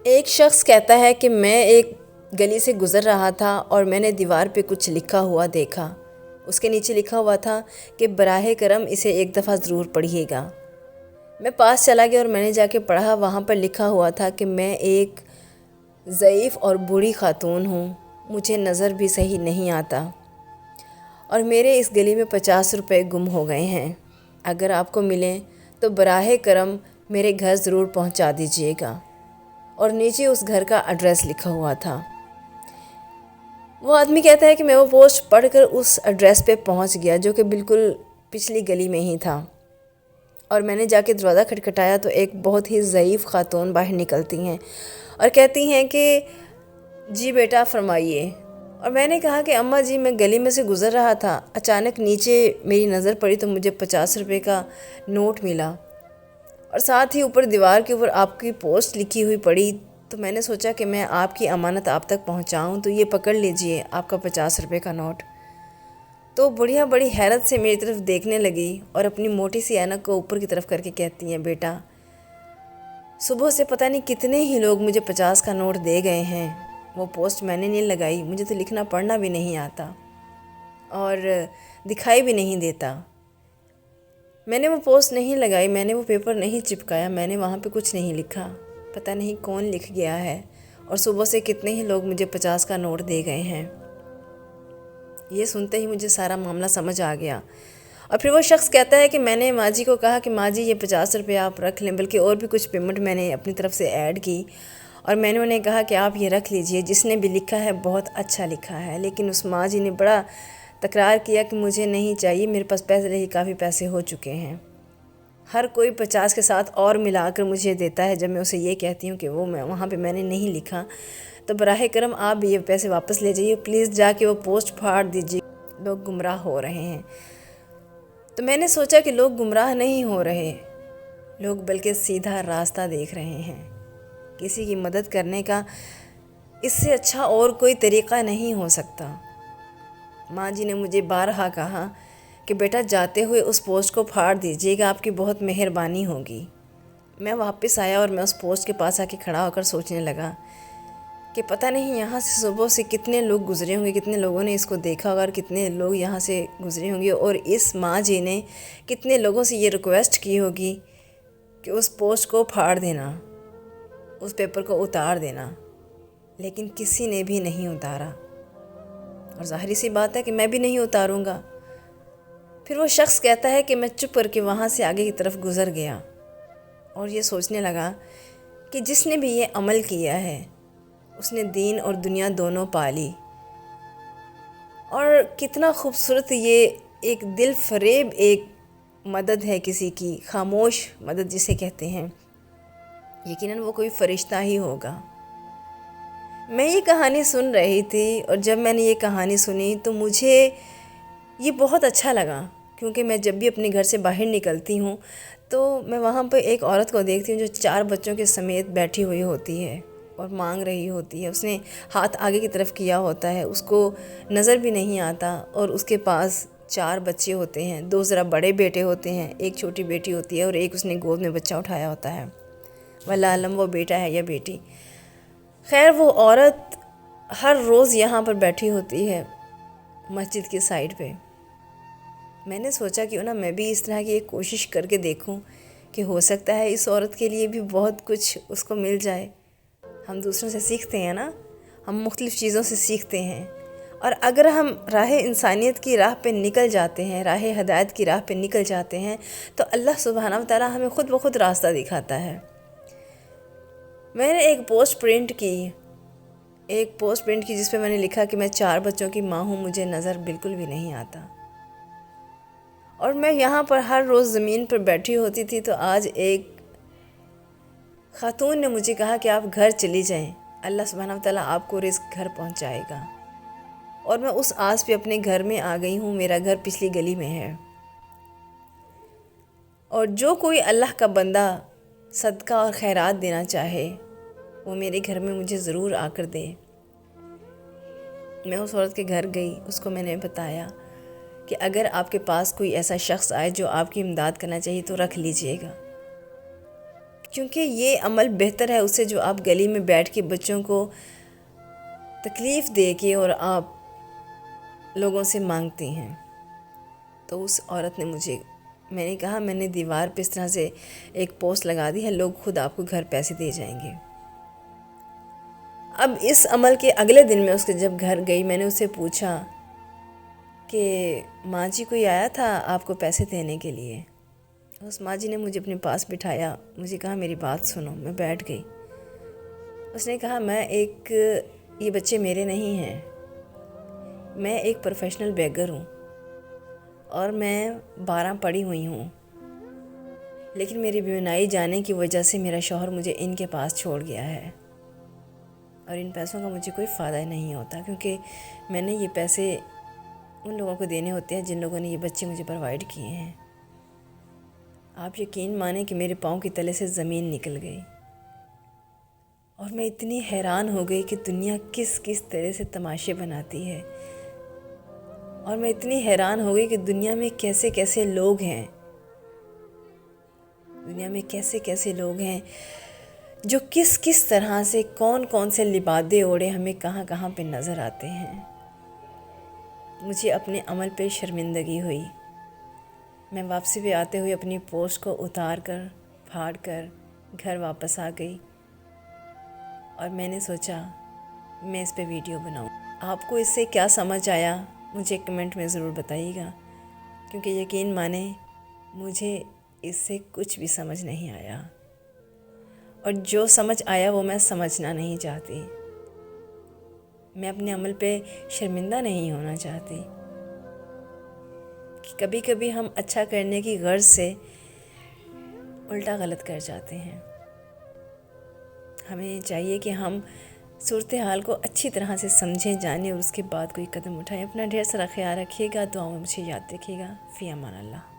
ایک شخص کہتا ہے کہ میں ایک گلی سے گزر رہا تھا اور میں نے دیوار پہ کچھ لکھا ہوا دیکھا۔ اس کے نیچے لکھا ہوا تھا کہ براہ کرم اسے ایک دفعہ ضرور پڑھیے گا۔ میں پاس چلا گیا اور میں نے جا کے پڑھا۔ وہاں پر لکھا ہوا تھا کہ میں ایک ضعیف اور بوڑھی خاتون ہوں، مجھے نظر بھی صحیح نہیں آتا اور میرے اس گلی میں 50 روپے گم ہو گئے ہیں۔ اگر آپ کو ملیں تو براہ کرم میرے گھر ضرور پہنچا دیجیے گا۔ اور نیچے اس گھر کا ایڈریس لکھا ہوا تھا۔ وہ آدمی کہتا ہے کہ میں وہ پوسٹ پڑھ کر اس ایڈریس پہ پہنچ گیا جو کہ بالکل پچھلی گلی میں ہی تھا، اور میں نے جا کے دروازہ کھٹکھٹایا تو ایک بہت ہی ضعیف خاتون باہر نکلتی ہیں اور کہتی ہیں کہ جی بیٹا فرمائیے۔ اور میں نے کہا کہ اماں جی میں گلی میں سے گزر رہا تھا، اچانک نیچے میری نظر پڑی تو مجھے 50 روپے کا نوٹ ملا اور ساتھ ہی اوپر دیوار کے اوپر آپ کی پوسٹ لکھی ہوئی پڑی، تو میں نے سوچا کہ میں آپ کی امانت آپ تک پہنچاؤں، تو یہ پکڑ لیجئے آپ کا 50 روپے کا نوٹ۔ تو بڑھیا بڑی حیرت سے میری طرف دیکھنے لگی اور اپنی موٹی سی اینک کو اوپر کی طرف کر کے کہتی ہیں بیٹا صبح سے پتہ نہیں کتنے ہی لوگ مجھے 50 کا نوٹ دے گئے ہیں، وہ پوسٹ میں نے نہیں لگائی، مجھے تو لکھنا پڑھنا بھی نہیں آتا اور دکھائی بھی نہیں دیتا، میں نے وہ پوسٹ نہیں لگائی، میں نے وہ پیپر نہیں چپکایا، میں نے وہاں پہ کچھ نہیں لکھا، پتہ نہیں کون لکھ گیا ہے اور صبح سے کتنے ہی لوگ مجھے 50 کا نوٹ دے گئے ہیں۔ یہ سنتے ہی مجھے سارا معاملہ سمجھ آ گیا۔ اور پھر وہ شخص کہتا ہے کہ میں نے ماں جی کو کہا کہ ماں جی یہ 50 روپے آپ رکھ لیں، بلکہ اور بھی کچھ پیمنٹ میں نے اپنی طرف سے ایڈ کی، اور میں نے انہیں کہا کہ آپ یہ رکھ لیجئے، جس نے بھی لکھا ہے بہت اچھا لکھا ہے۔ لیکن اس ماں جی نے بڑا تکرار کیا کہ مجھے نہیں چاہیے، میرے پاس پیسے ہی کافی پیسے ہو چکے ہیں۔ ہر کوئی 50 کے ساتھ اور ملا کر مجھے دیتا ہے، جب میں اسے یہ کہتی ہوں کہ وہ وہاں پہ میں نے نہیں لکھا، تو براہ کرم آپ بھی یہ پیسے واپس لے جائیے، پلیز جا کے وہ پوسٹ پھاڑ دیجیے، لوگ گمراہ ہو رہے ہیں۔ تو میں نے سوچا کہ لوگ گمراہ نہیں ہو رہے، لوگ بلکہ سیدھا راستہ دیکھ رہے ہیں۔ کسی کی مدد کرنے کا اس سے اچھا اور کوئی طریقہ نہیں ہو سکتا۔ ماں جی نے مجھے بارہا کہا کہ بیٹا جاتے ہوئے اس پوسٹ کو پھاڑ دیجیے گا، آپ کی بہت مہربانی ہوگی۔ میں واپس آیا اور میں اس پوسٹ کے پاس آ کے کھڑا ہو کر سوچنے لگا کہ پتہ نہیں یہاں سے صبح سے کتنے لوگ گزرے ہوں گے، کتنے لوگوں نے اس کو دیکھا ہوگا اور کتنے لوگ یہاں سے گزرے ہوں گے، اور اس ماں جی نے کتنے لوگوں سے یہ ریکویسٹ کی ہوگی کہ اس پوسٹ کو پھاڑ دینا، اس پیپر کو اتار دینا، لیکن کسی نے بھی نہیں اتارا، اور ظاہری سی بات ہے کہ میں بھی نہیں اتاروں گا۔ پھر وہ شخص کہتا ہے کہ میں چپ کر کے وہاں سے آگے کی طرف گزر گیا اور یہ سوچنے لگا کہ جس نے بھی یہ عمل کیا ہے اس نے دین اور دنیا دونوں پا لی، اور کتنا خوبصورت یہ ایک دل فریب ایک مدد ہے کسی کی، خاموش مدد جسے کہتے ہیں، یقیناً وہ کوئی فرشتہ ہی ہوگا۔ میں یہ کہانی سن رہی تھی اور جب میں نے یہ کہانی سنی تو مجھے یہ بہت اچھا لگا، کیونکہ میں جب بھی اپنے گھر سے باہر نکلتی ہوں تو میں وہاں پہ ایک عورت کو دیکھتی ہوں جو 4 بچوں کے سمیت بیٹھی ہوئی ہوتی ہے اور مانگ رہی ہوتی ہے، اس نے ہاتھ آگے کی طرف کیا ہوتا ہے، اس کو نظر بھی نہیں آتا، اور اس کے پاس 4 بچے ہوتے ہیں، 2 ذرا بڑے بیٹے ہوتے ہیں، ایک چھوٹی بیٹی ہوتی ہے اور ایک اس نے گود میں بچہ اٹھایا ہوتا ہے، واللہ علم وہ بیٹا ہے یا بیٹی۔ خیر وہ عورت ہر روز یہاں پر بیٹھی ہوتی ہے مسجد کی سائڈ پہ۔ میں نے سوچا کہ میں بھی اس طرح کی ایک کوشش کر کے دیکھوں کہ ہو سکتا ہے اس عورت کے لیے بھی بہت کچھ اس کو مل جائے۔ ہم دوسروں سے سیکھتے ہیں نا، ہم مختلف چیزوں سے سیکھتے ہیں، اور اگر ہم راہ انسانیت کی راہ پہ نکل جاتے ہیں، راہ ہدایت کی راہ پہ نکل جاتے ہیں، تو اللہ سبحانہ و تعالی ہمیں خود بخود راستہ دکھاتا ہے۔ میں نے ایک پوسٹ پرنٹ کی جس پہ میں نے لکھا کہ میں 4 بچوں کی ماں ہوں، مجھے نظر بالکل بھی نہیں آتا، اور میں یہاں پر ہر روز زمین پر بیٹھی ہوتی تھی، تو آج ایک خاتون نے مجھے کہا کہ آپ گھر چلی جائیں، اللہ سبحانہ و تعالیٰ آپ کو رزق گھر پہنچائے گا، اور میں اس آس پہ اپنے گھر میں آ گئی ہوں۔ میرا گھر پچھلی گلی میں ہے، اور جو کوئی اللہ کا بندہ صدقہ اور خیرات دینا چاہے وہ میرے گھر میں مجھے ضرور آ کر دے۔ میں اس عورت کے گھر گئی، اس کو میں نے بتایا کہ اگر آپ کے پاس کوئی ایسا شخص آئے جو آپ کی امداد کرنا چاہیے تو رکھ لیجئے گا۔ کیونکہ یہ عمل بہتر ہے اس سے جو آپ گلی میں بیٹھ کے بچوں کو تکلیف دے کے اور آپ لوگوں سے مانگتی ہیں۔ تو اس عورت نے میں نے کہا میں نے دیوار پہ اس طرح سے ایک پوسٹ لگا دی ہے، لوگ خود آپ کو گھر پیسے دے جائیں گے۔ اب اس عمل کے اگلے دن میں اس کے جب گھر گئی، میں نے اسے پوچھا کہ ماں جی کوئی آیا تھا آپ کو پیسے دینے کے لیے؟ اس ماں جی نے مجھے اپنے پاس بٹھایا، مجھے کہا میری بات سنو۔ میں بیٹھ گئی۔ اس نے کہا یہ بچے میرے نہیں ہیں، میں ایک پروفیشنل بیگر ہوں اور میں 12 پڑھی ہوئی ہوں، لیکن میری بینائی جانے کی وجہ سے میرا شوہر مجھے ان کے پاس چھوڑ گیا ہے، اور ان پیسوں کا مجھے کوئی فائدہ نہیں ہوتا، کیونکہ میں نے یہ پیسے ان لوگوں کو دینے ہوتے ہیں جن لوگوں نے یہ بچے مجھے پرووائڈ کیے ہیں۔ آپ یقین مانیں کہ میرے پاؤں کے تلے سے زمین نکل گئی، اور میں اتنی حیران ہو گئی کہ دنیا کس طرح سے تماشے بناتی ہے، اور میں اتنی حیران ہو گئی کہ دنیا میں کیسے لوگ ہیں، دنیا میں کیسے لوگ ہیں جو کس طرح سے کون سے لبادے اوڑے ہمیں کہاں پہ نظر آتے ہیں۔ مجھے اپنے عمل پہ شرمندگی ہوئی۔ میں واپسی پہ آتے ہوئے اپنی پوسٹ کو اتار کر پھاڑ کر گھر واپس آ گئی، اور میں نے سوچا میں اس پہ ویڈیو بناؤں۔ آپ کو اس سے کیا سمجھ آیا مجھے کمنٹ میں ضرور بتائیے گا، کیونکہ یقین مانیں مجھے اس سے کچھ بھی سمجھ نہیں آیا، اور جو سمجھ آیا وہ میں سمجھنا نہیں چاہتی۔ میں اپنے عمل پہ شرمندہ نہیں ہونا چاہتی کہ کبھی ہم اچھا کرنے کی غرض سے الٹا غلط کر جاتے ہیں۔ ہمیں چاہیے کہ ہم صورتحال کو اچھی طرح سے سمجھیں، جانیں، اور اس کے بعد کوئی قدم اٹھائیں۔ اپنا ڈھیر سارا خیال رکھیے گا، دعاؤں میں مجھے یاد رکھیے گا۔ فی امان اللہ۔